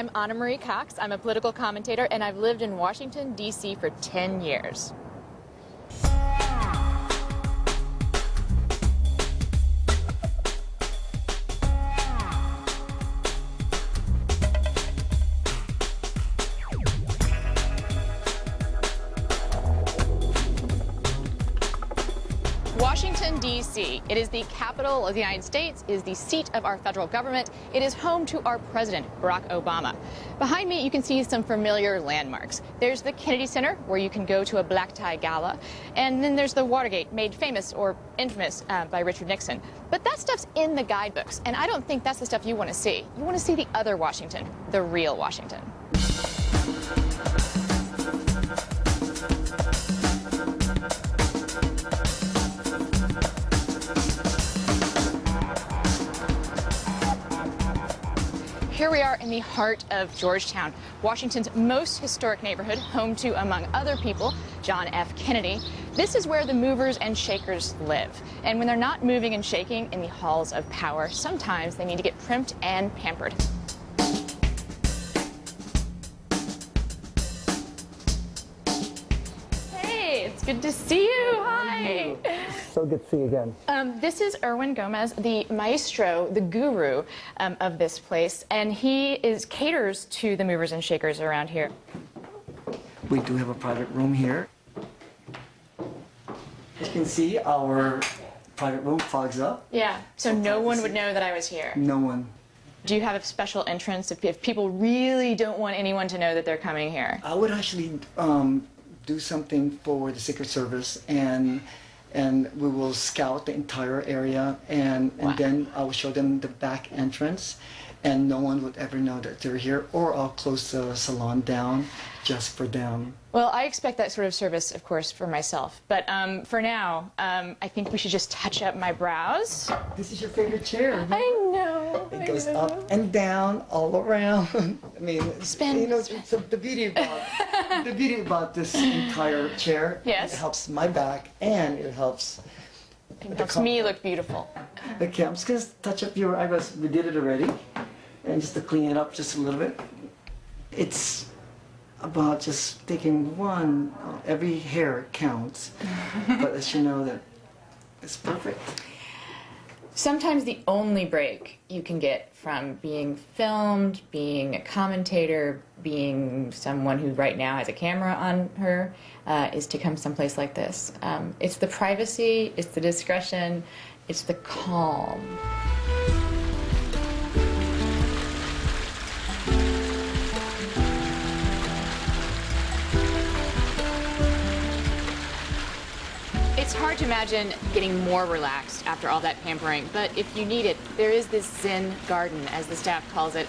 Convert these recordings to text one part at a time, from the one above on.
I'm Anna Marie Cox. I'm a political commentator, and I've lived in Washington, D.C. for 10 years. Washington, D.C. It is the capital of the United States, it is the seat of our federal government. It is home to our president, Barack Obama. Behind me, you can see some familiar landmarks. There's the Kennedy Center, where you can go to a black tie gala. And then there's the Watergate, made famous or infamous by Richard Nixon. But that stuff's in the guidebooks, and I don't think that's the stuff you want to see. You want to see the other Washington, the real Washington. Here we are in the heart of Georgetown, Washington's most historic neighborhood, home to, among other people, John F. Kennedy. This is where the movers and shakers live. And when they're not moving and shaking in the halls of power, sometimes they need to get primped and pampered. Hey, it's good to see you. Hi. So good to see you again. This is Erwin Gomez, the maestro, the guru of this place, and he caters to the movers and shakers around here. We do have a private room here. As you can see, our private room fogs up. Yeah, so no one would know that I was here. No one. Do you have a special entrance if people really don't want anyone to know that they're coming here? I would actually do something for the Secret Service, and we will scout the entire area, and then I will show them the back entrance, and no one would ever know that they're here, or I'll close the salon down just for them. Well, I expect that sort of service, of course, for myself. But for now, I think we should just touch up my brows. This is your favorite chair. I know. It goes up and down, all around. I mean, you know, it's the beauty about this entire chair. Yes. It helps my back, and it helps. It helps me look beautiful. Okay, I'm just gonna touch up your eyebrows. We did it already, and just to clean it up just a little bit. It's about just taking one. Every hair counts, but as you know, that it's perfect. Sometimes the only break you can get from being filmed, being a commentator, being someone who right now has a camera on her, is to come someplace like this. It's the privacy, it's the discretion, it's the calm. It's hard to imagine getting more relaxed after all that pampering, but if you need it, there is this Zen garden, as the staff calls it.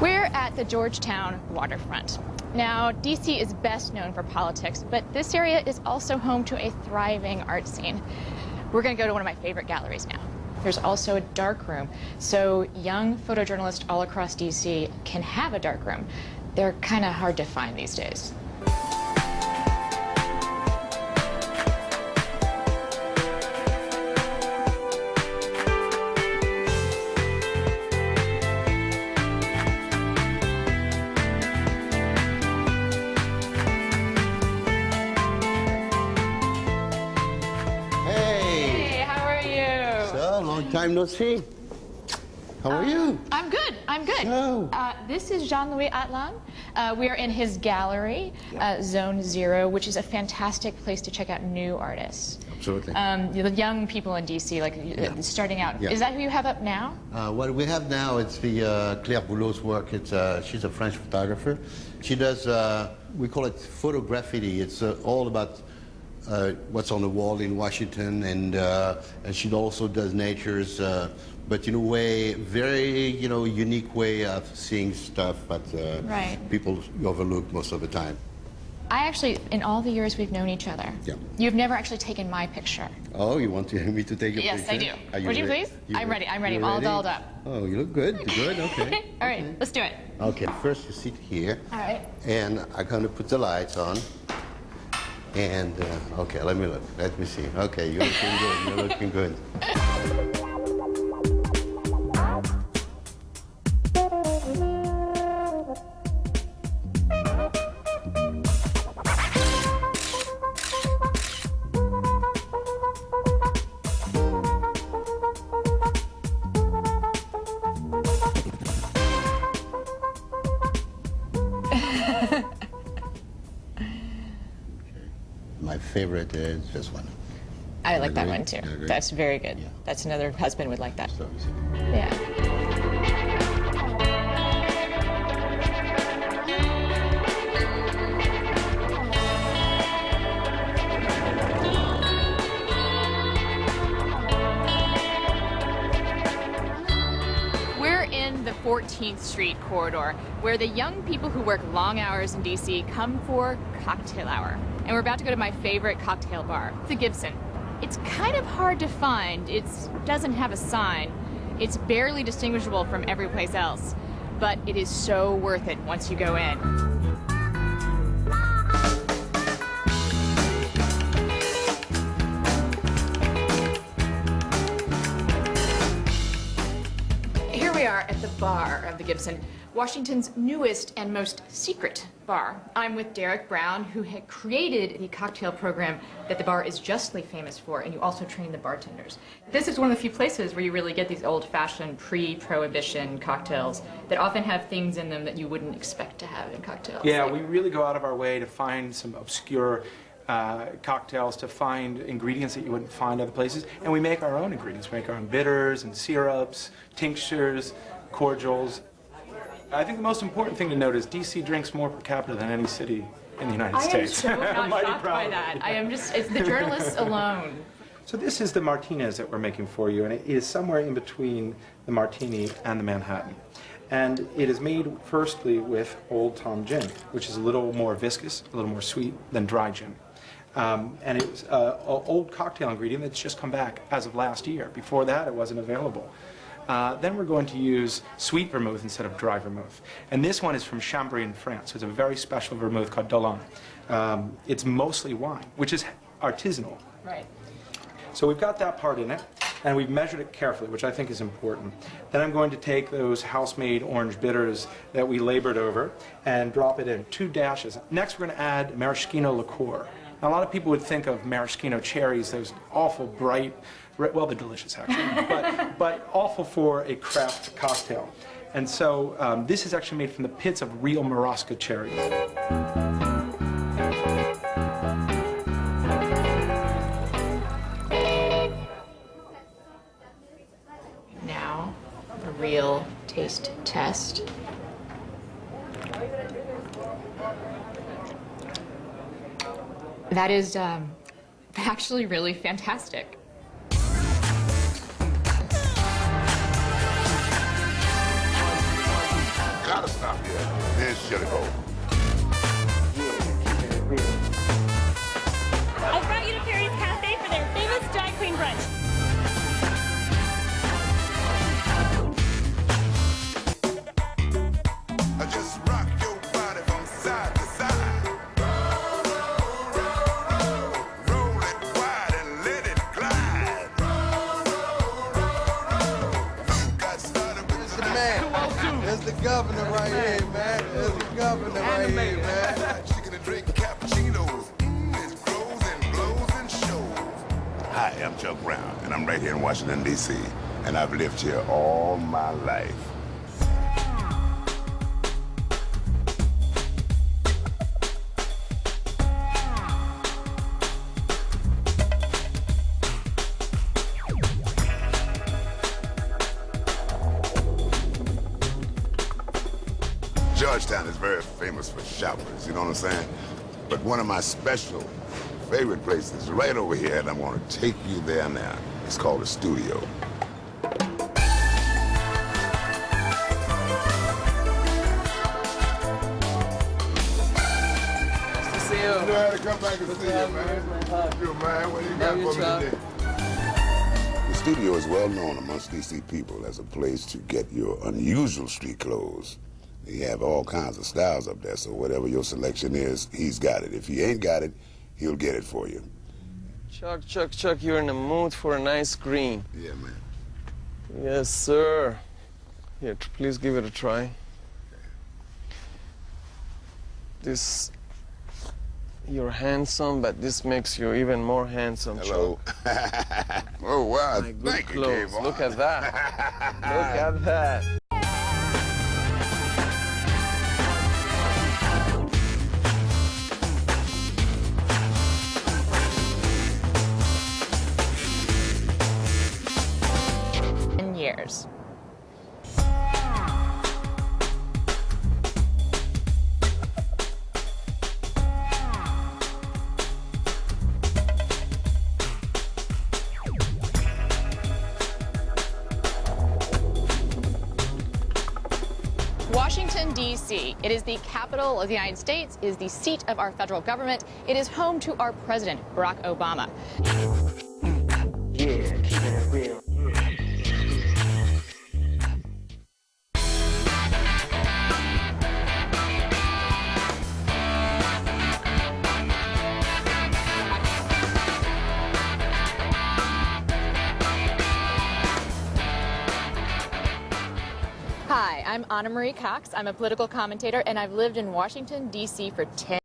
We're at the Georgetown waterfront. Now, D.C. is best known for politics, but this area is also home to a thriving art scene. We're going to go to one of my favorite galleries now. There's also a dark room, so young photojournalists all across D.C. can have a dark room. They're kind of hard to find these days. Time no see. How are you? I'm good. I'm good. So. This is Jean-Louis Atlan. We are in his gallery, Zone Zero, which is a fantastic place to check out new artists. Absolutely. The young people in D.C., like starting out. Yeah. Is that who you have up now? What we have now is the Claire Boulot's work. It's she's a French photographer. She does we call it photograffiti. It's all about what's on the wall in Washington, and she also does natures, but in a way, very unique way of seeing stuff that people overlook most of the time. I actually, in all the years we've known each other, you've never actually taken my picture. Oh, you want me to take your picture? Yes, I do. Would you please? I'm ready. I'm ready. I'm all dolled up. Oh, you look good. Good. Okay. All right, let's do it. Okay. First, you sit here. All right. And I'm going to put the lights on. And, okay, let me look. Let me see. Okay, you're looking good. You're looking good. My favorite is this one. I like that one too. Agree? That's very good. Yeah. That's another husband would like that. So, Yeah. We're in the 14th Street corridor, where the young people who work long hours in DC come for cocktail hour. And we're about to go to my favorite cocktail bar, the Gibson. It's kind of hard to find. It doesn't have a sign. It's barely distinguishable from every place else, but it is so worth it once you go in. Here we are at the bar of the Gibson, Washington's newest and most secret bar. I'm with Derek Brown, who had created the cocktail program that the bar is justly famous for, and you also train the bartenders. This is one of the few places where you really get these old-fashioned pre-prohibition cocktails that often have things in them that you wouldn't expect to have in cocktails. Yeah, we really go out of our way to find some obscure cocktails, to find ingredients that you wouldn't find other places, and we make our own ingredients. We make our own bitters and syrups, tinctures, cordials. I think the most important thing to note is DC drinks more per capita than any city in the United States. I am so not Mighty shocked by proud. that. I am just, it's the journalists alone. So this is the Martinez that we're making for you, and it is somewhere in between the Martini and the Manhattan. And it is made firstly with Old Tom gin, which is a little more viscous, a little more sweet than dry gin. And it's an old cocktail ingredient that's just come back as of last year. Before that, it wasn't available. Then we're going to use sweet vermouth instead of dry vermouth. And this one is from Chambry in France. So it's a very special vermouth called Dolan. It's mostly wine, which is artisanal. Right. So we've got that part in it, and we've measured it carefully, which I think is important. Then I'm going to take those house-made orange bitters that we labored over and drop it in 2 dashes. Next, we're going to add maraschino liqueur. Now, a lot of people would think of maraschino cherries, those awful bright, well, they're delicious actually, but awful for a craft cocktail. And so this is actually made from the pits of real Marasca cherries. Now, the real taste test. That is actually really fantastic. Gotta stop here. Then shut it go. I brought you to Perry's Cafe for their famous drag queen brunch. I just rock your body from side to side. Roll it wide and let it glide. You got started with the Man, that's the governor right here, man. That's the governor right here, man. chicken and drink cappuccinos. It grows and blows and shows. Hi, I'm Chuck Brown, and I'm right here in Washington, D.C., and I've lived here all my life. Georgetown is very famous for shoppers, you know what I'm saying? But one of my special favorite places is right over here, and I want to take you there now. It's called the Studio. To see you. You know how to come back and see you, man. You man, what you got Love you, for Chuck. me today? The Studio is well known amongst DC people as a place to get your unusual street clothes. He have all kinds of styles up there, so whatever your selection is, he's got it. If he ain't got it, he'll get it for you. Chuck, you're in the mood for a nice green. Yeah, man. Yes, sir. Here, please give it a try. This, you're handsome, but this makes you even more handsome, Hello. Chuck. Oh, wow. My good Thank you, clothes. Kayvon. Look at that. Look at that. Years. Washington, D.C. It is the capital of the United States, is the seat of our federal government. It is home to our president, Barack Obama. Yeah, keeping it real. Hi, I'm Anna Marie Cox. I'm a political commentator, and I've lived in Washington, D.C. for 10